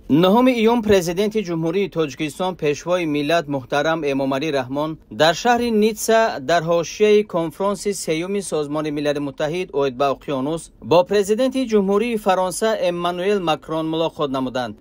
9 ایون президенти ҷумҳурии Тоҷикистон пешвои миллат муҳтарам Эмомалӣ Раҳмон дар шаҳри Нитса дар ҳошияи конфронси сеюми Созмони Милали Муттаҳид оид ба уқёнус бо президенти ҷумҳурии Фаронса Эммануэл Макрон мулоқот намуданд.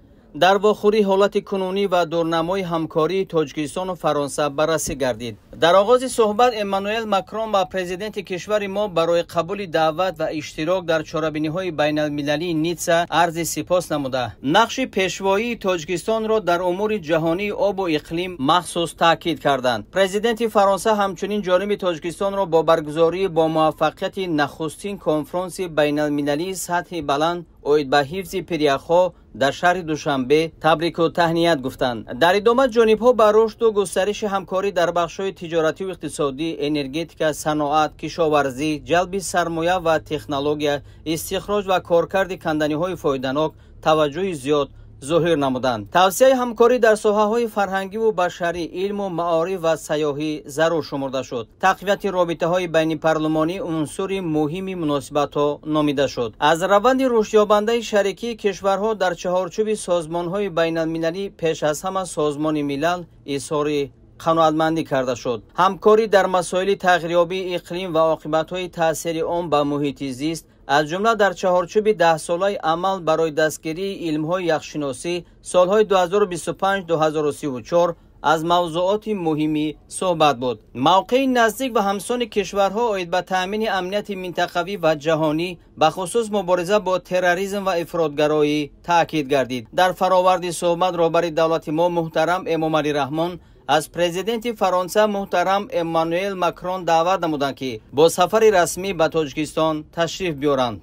дар вохӯрӣ ҳолати кунунӣ ва дурнамои ҳамкории Тоҷикистону Фаронса баррасӣ гардид. дар оғози суҳбат Эммануэл Макрон ба президенти кишвари мо барои қабули даъват ва иштирок дар чорабиниҳои байналмилалии Нитса арзи сипос намуда, нақши пешвоии Тоҷикистонро дар умури ҷаҳонии обу иқлим махсус таъкид карданд. президенти Фаронса ҳамчунин ҷониби Тоҷикистонро бо баргузории бо муваффақияти нахустин конфронси байналмилалии сатҳи баланд оид ба ҳифзи пиряхҳо дар шаҳри Душанбе табрику таҳният гуфтанд. дар идома ҷонибҳо ба рушду густариши ҳамкорӣ дар бахшҳои тиҷоративу иқтисодӣ, энергетика, саноат, кишоварзӣ, ҷалби сармоя ва технология, истихроҷ ва коркарди канданиҳои фоиданок таваҷҷӯҳи зиёд зоҳир намуданд. тавсияи ҳамкорӣ дар соҳаҳои фарҳангиву башарӣ, илму маориф ва сайёҳӣ зарур шумурда шуд. тақвияти робитаҳои байнипарлумонӣ унсури муҳими муносибатҳо номида шуд. аз раванди рушдёбандаи шарикии кишварҳо дар чаҳорчӯби созмонҳои байналмилалӣ пеш аз ҳама Созмони Милал изҳори қаноатмандӣ карда шуд. ҳамкорӣ дар масоили тағйирёбии иқлим ва оқибатҳои таъсири он ба муҳити зист, аз ҷумла дар чаҳорчӯби 10-солаи амал барои дастгирии илмҳои яхшиносӣ солҳои 2025-2034 аз мавзуоти муҳимӣ суҳбат буд. мавқеи наздик ва ҳамсони кишварҳо оид ба таъмини амнияти минтақавӣ ва ҷаҳонӣ ба хусус мубориза бо терроризм ва ифротгароӣ таъкид гардид. дар фароварди суҳбат роҳбари давлати мо муҳтарам Эмомалӣ Раҳмон аз президенти Фаронса муҳтарам Эммануэл Макрон даъват намуданд ки бо сафари расмӣ ба Тоҷикистон ташриф биёранд.